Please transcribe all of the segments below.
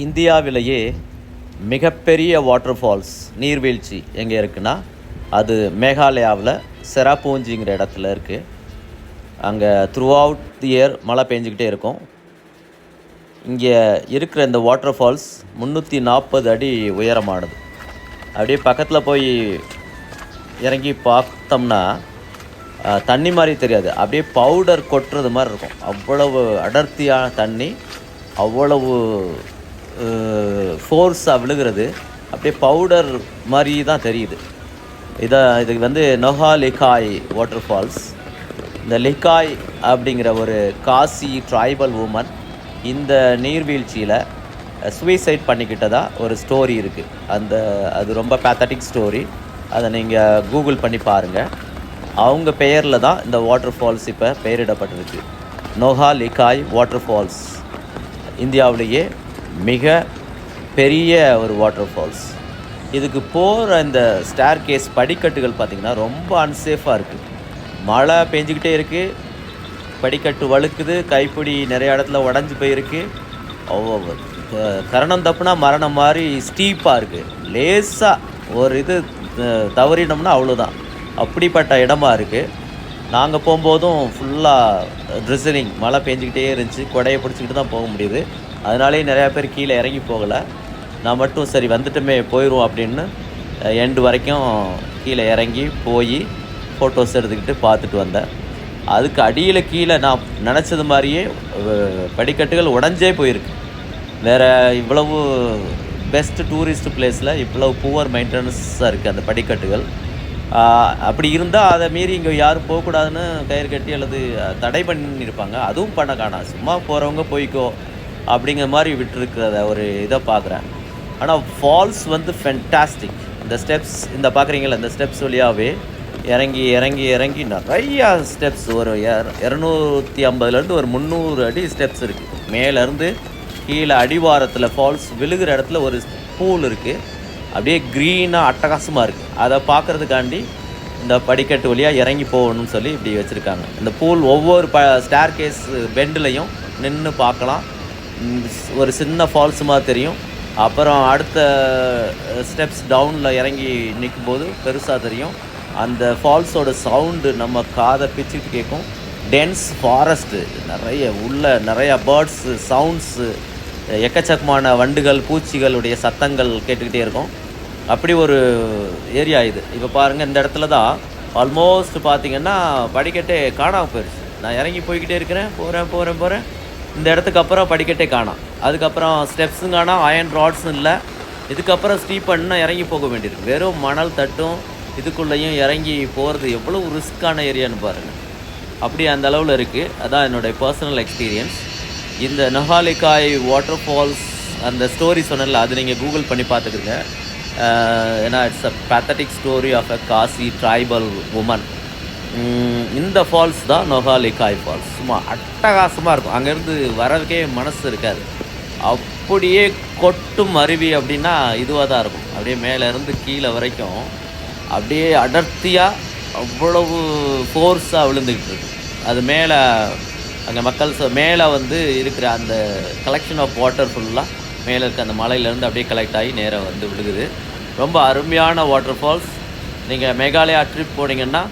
இந்தியாவிலேயே மிகப்பெரிய water falls நீர்வீழ்ச்சி எங்கே இருக்குன்னா அது மேகாலயாவில் செராபூஞ்சிங்கிற இடத்துல இருக்குது. அங்கே த்ரூ அவுட் தி இயர் மழை பெஞ்சிக்கிட்டே இருக்கும். இங்கே இருக்கிற இந்த வாட்டர் ஃபால்ஸ் 340 அடி உயரமானது. அப்படியே பக்கத்தில் போய் இறங்கி பார்த்தோம்னா தண்ணி மாதிரி தெரியாது, அப்படியே பவுடர் கொட்டுறது மாதிரி இருக்கும். அவ்வளவு அடர்த்தியான தண்ணி, அவ்வளவு ஃபோர்ஸாக விழுகிறது, அப்படியே பவுடர் மாதிரி தான் தெரியுது. இதுக்கு வந்து நொஹா லிகாய் வாட்டர் ஃபால்ஸ். இந்த லிகாய் அப்படிங்கிற ஒரு காசி ட்ரைபல் உமன் இந்த நீர்வீழ்ச்சியில் சூசைட் பண்ணிக்கிட்டதா ஒரு ஸ்டோரி இருக்குது. அது ரொம்ப பேத்தட்டிக் ஸ்டோரி. அதை நீங்கள் கூகுள் பண்ணி பாருங்கள். அவங்க பெயரில் தான் இந்த வாட்டர் ஃபால்ஸ் இப்போ பெயரிடப்பட்டிருக்கு. நொஹா லிகாய் வாட்டர் ஃபால்ஸ் இந்தியாவிலேயே மிக பெரிய ஒரு வாட்டர் ஃபால்ஸ். இதுக்கு போகிற இந்த ஸ்டேர் கேஸ் படிக்கட்டுகள் பார்த்திங்கன்னா ரொம்ப அன்சேஃபாக இருக்குது. மழை பெஞ்சிக்கிட்டே இருக்குது, படிக்கட்டு வழுக்குது, கைப்பிடி நிறைய இடத்துல உடஞ்சி போயிருக்கு. கரணம் தப்புனா மரணம் மாதிரி ஸ்டீப்பாக இருக்குது. லேசாக ஒரு தவறினோம்னா அவ்வளோதான், அப்படிப்பட்ட இடமா இருக்குது. நாங்கள் போகும்போதும் ஃபுல்லாக ட்ரிசலிங், மழை பெஞ்சிக்கிட்டே இருந்துச்சு, கொடையை பிடிச்சிக்கிட்டு தான் போக முடியுது. அதனாலே நிறையா பேர் கீழே இறங்கி போகலை. நான் மட்டும் சரி வந்துட்டுமே போயிடுவோம் அப்படின்னு எண்டு வரைக்கும் கீழே இறங்கி போய் ஃபோட்டோஸ் எடுத்துக்கிட்டு பார்த்துட்டு வந்தேன். அதுக்கு அடியில் கீழே நான் நினச்சது மாதிரியே படிக்கட்டுகள் உடஞ்சே போயிருக்கு. வேறு இவ்வளவு பெஸ்ட் டூரிஸ்ட் பிளேஸில் இவ்வளவு புவர் மெயின்டெனன்ஸாக இருக்குது அந்த படிக்கட்டுகள். அப்படி இருந்தால் அதை மீறி இங்கே யாரும் போகக்கூடாதுன்னு கயிறு கட்டி அல்லது தடை பண்ணியிருப்பாங்க. அதுவும் பண்ண காணாம், சும்மா போகிறவங்க போய்க்கோ அப்படிங்கிற மாதிரி விட்டுருக்கிறத ஒரு இதை பார்க்குறேன். ஆனால் ஃபால்ஸ் வந்து ஃபென்டாஸ்டிக். இந்த ஸ்டெப்ஸ் இந்த பார்க்குறீங்களா, இந்த ஸ்டெப்ஸ் வழியாகவே இறங்கி இறங்கி இறங்கி நிறையா ஸ்டெப்ஸ், ஒரு 250லேருந்து ஒரு 300 அடி ஸ்டெப்ஸ் இருக்குது. மேலேருந்து கீழே அடிவாரத்தில் ஃபால்ஸ் விழுகிற இடத்துல ஒரு பூல் இருக்குது, அப்படியே க்ரீனாக அட்டகாசமாக இருக்குது. அதை பார்க்குறதுக்காண்டி இந்த படிக்கட்டு வழியாக இறங்கி போகணும்னு சொல்லி இப்படி வச்சுருக்காங்க. இந்த பூல் ஒவ்வொரு ஸ்டேர் கேஸ் பெண்டுலையும் நின்று பார்க்கலாம். ஒரு சின்ன ஃபால்ஸ் மாதிரி தெரியும். அப்புறம் அடுத்த ஸ்டெப்ஸ் டவுனில் இறங்கி நிற்கும்போது பெருசாக தெரியும். அந்த ஃபால்ஸோட சவுண்டு நம்ம காதை பிச்சுட்டு கேட்கும். டென்ஸ் ஃபாரஸ்ட்டு, நிறையா பேர்ட்ஸு சவுண்ட்ஸு, எக்கச்சக்கமான வண்டுகள் பூச்சிகளுடைய சத்தங்கள் கேட்டுக்கிட்டே இருக்கும். அப்படி ஒரு ஏரியா இது. இப்போ பாருங்கள், இந்த இடத்துல தான் ஆல்மோஸ்ட் பார்த்திங்கன்னா படிக்கட்டே காணாமல் போயிடுச்சு. நான் இறங்கி போய்கிட்டே இருக்கிறேன், போகிறேன். இந்த இடத்துக்கு அப்புறம் படிக்கட்டே காணாம். அதுக்கப்புறம் ஸ்டெப்ஸும் காணாம், அயன் ராட்ஸும் இல்லை. இதுக்கப்புறம் ஸ்டீப்பன்னா இறங்கி போக வேண்டியிருக்கு. வெறும் மணல் தட்டும் இதுக்குள்ளேயும் இறங்கி போகிறது எவ்வளோ ரிஸ்க்கான ஏரியான்னு பாருங்கள். அப்படி அந்த அளவில் இருக்குது. அதான் என்னுடைய பர்சனல் எக்ஸ்பீரியன்ஸ். இந்த நொஹா லிகாய் வாட்டர் ஃபால்ஸ் அந்த ஸ்டோரி சொன்னல, அது நீங்கள் கூகுள் பண்ணி பார்த்துக்குங்க. ஏன்னா it's a pathetic story of a Khasi tribal woman. இந்த ஃபால்ஸ் தான் நொஹா லிகாய் ஃபால்ஸ். சும்மா அட்டகாசமாக இருக்கும். அங்கேருந்து வரதுக்கே மனசு இருக்காது, அப்படியே கொட்டும் அருவி அப்படின்னா இதுவாக தான் இருக்கும். அப்படியே மேலேருந்து கீழே வரைக்கும் அப்படியே அடர்த்தியாக அவ்வளவு ஃபோர்ஸாக விழுந்துக்கிட்டு இருக்கு. அது மேலே அங்கே மக்கள் மேலே வந்து இருக்கிற அந்த கலெக்ஷன் ஆஃப் வாட்டர் ஃபுல்லாக மேலே இருக்க அந்த மலையிலேருந்து அப்படியே கலெக்ட் ஆகி நேராக வந்து விழுகுது. ரொம்ப அருமையான வாட்டர் ஃபால்ஸ். நீங்கள் மேகாலயா ட்ரிப் போனீங்கன்னா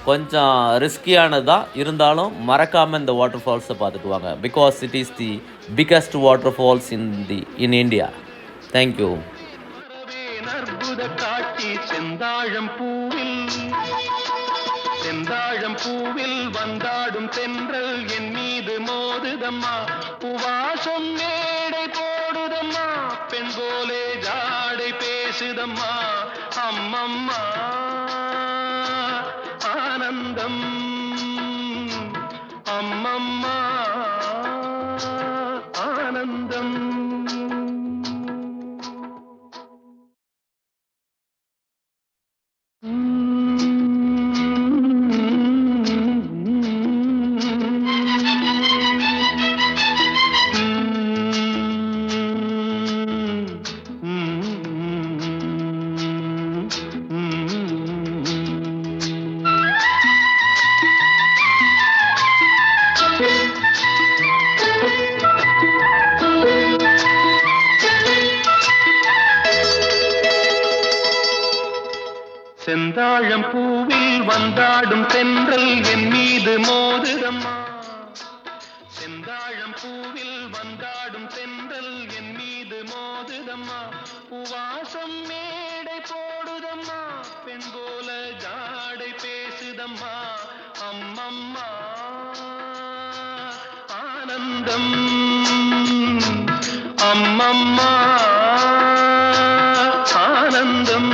கொஞ்சம் ரிஸ்கியானது தான், இருந்தாலும் மறக்காமல் இந்த வாட்டர் ஃபால்ஸை பார்த்துட்டு வாங்க. Because it is the biggest water falls in India. Thank you. செந்தாழம் பூவில் வந்தாடும் தென்றல் என் மீது மோதுதம்மா, பூவாசம் மேடை போடுதம்மா, பெண் போலே ஜாடை பேசுதம்மா, அம்மம்மா ஆனந்தம், அம்மம்மா ஆனந்தம். செந்தாழம் பூவில் வந்தாடும் தென்றல் என் மீது மோதுதம்மா. செந்தாழம் பூவில் வந்தாடும் தென்றல் என் மீது மோதுதம்மா. பூவாசம் மேடை போடுதம்மா, பெண் போல ஜாடை பேசுதம்மா. அம்மம்மா ஆனந்தம், அம்மம்மா ஆனந்தம்.